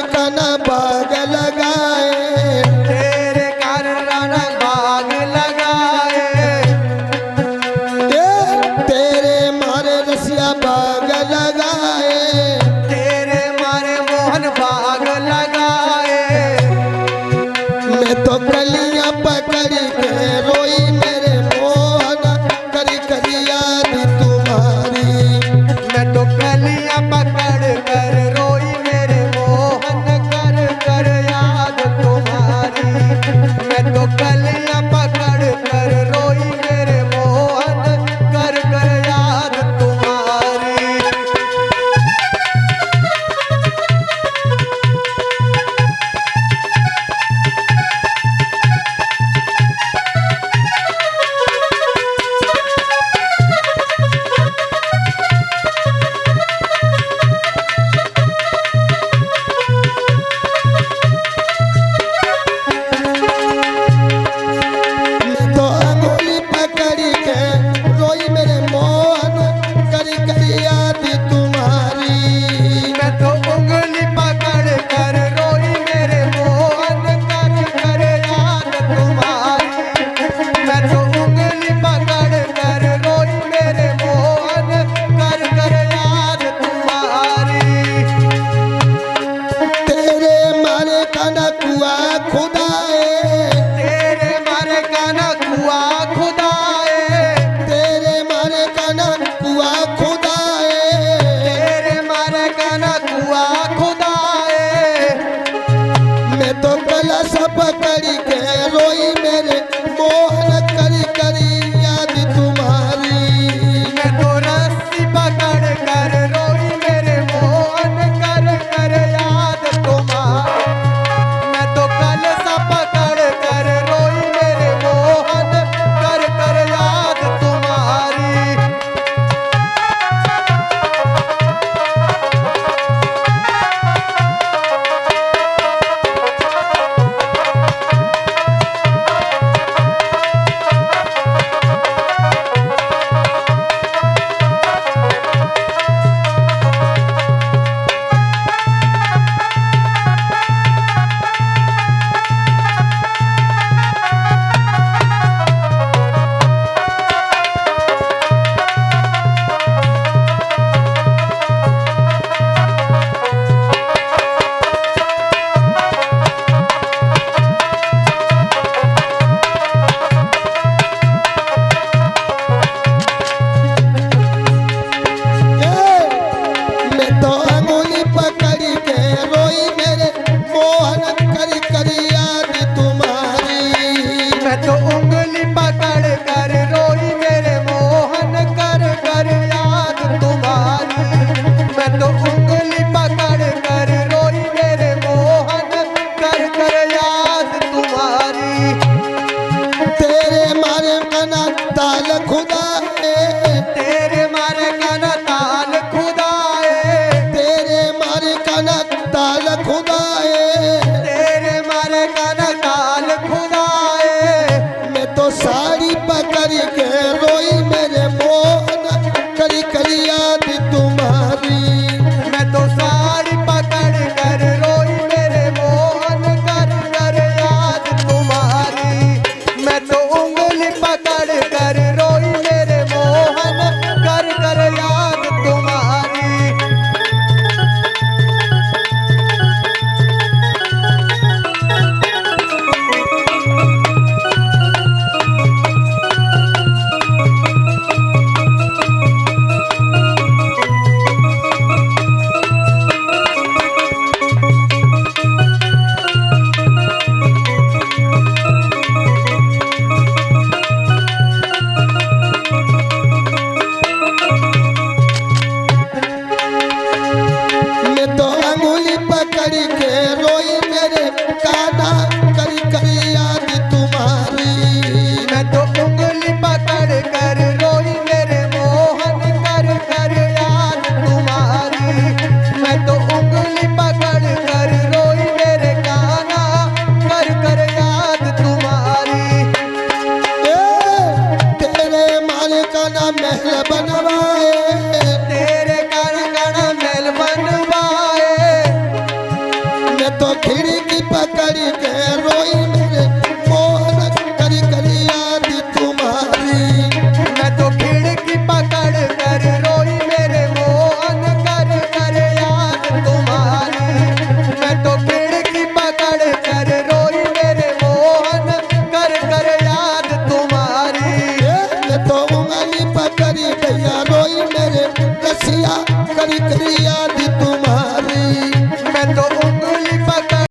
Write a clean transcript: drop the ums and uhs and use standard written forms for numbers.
काना बाग लगाए, तेरे कारण बाग लगाए, तेरे मारे रसिया बाग लगाए, तेरे मारे मोहन बाग लगाए। मैं तो कलियां पकड़ के रोई मेरे मोहन, करी करी याद तुम्हारी। मैं तो कलियां पकड़ कर रोई मेरे मोहन, कर कर याद तुम्हारी। मैं तो कलियां पकड़ कर रोई मेरे मोहन, कर कर याद तुम्हारी। मैं तो अंगुली पकड़ के रोई मेरे मोहन, करी करी याद तुम्हारी। मैं तो उंगली पकड़ कर रोई मेरे मोहन, कर कर याद तुम्हारी। मैं तो उंगली पकड़ कर रोई मेरे मोहन, कर कर याद तुम्हारी। तेरे मारे काना कुआ खुदाए, तेरे मारे काना कुआ खुदाए, तेरे मारे काना कुआ खुदाए, तेरे मारे काना कुआ खुदाए। मैं तो कलश पकड़ के रोई मेरे मोहन, करी करी याद तुम्हारी। मैं तो रस्सी पकड़ कर रोई मेरे मोहन, कर कर याद तुम्हारी। मैं तो कलसा पकड़ कर रोई मेरे मोहन, कर कर याद तुम्हारी। मैं तो अंगुली पकड़ के रोई मेरे मोहन, करी करी याद तुम्हारी। मैं तो उंगली पकड़ कर रोई मेरे मोहन, कर कर याद तुम्हारी। मैं तो उंगली पकड़ कर रोई मेरे मोहन, कर कर याद तुम्हारी। तेरे मारे काना ताल खुदाए, तेरे मारे काना ताल खुदाए, तेरे मारे काना ताल खुदाए, तेरे मारे काना ताल खुदाए। मैं तो साड़ी पकड़ के रोई मेरे मोहन, करी करी याद तुम्हारी। मैं तो साड़ी पकड़ कर रोई मेरे मोहन, कर कर याद तुम्हारी। मैं तो उंगली पकड़ कर रोई मेरे मोहन, कर कर याद तुम्हारी। मैं तो खिड़की पकड़ के रोई मेरे मोहन करी करी याद तुम्हारी मैं तो खिड़की पकड़ कर रोई मेरे मोहन कर कर याद तुम्हारी मैं तो खिड़की पकड़ कर रोई मेरे मोहन कर कर याद तुम्हारी मैं तो उंगली पकड़ी भैया रोई मेरे रसिया करी करी याद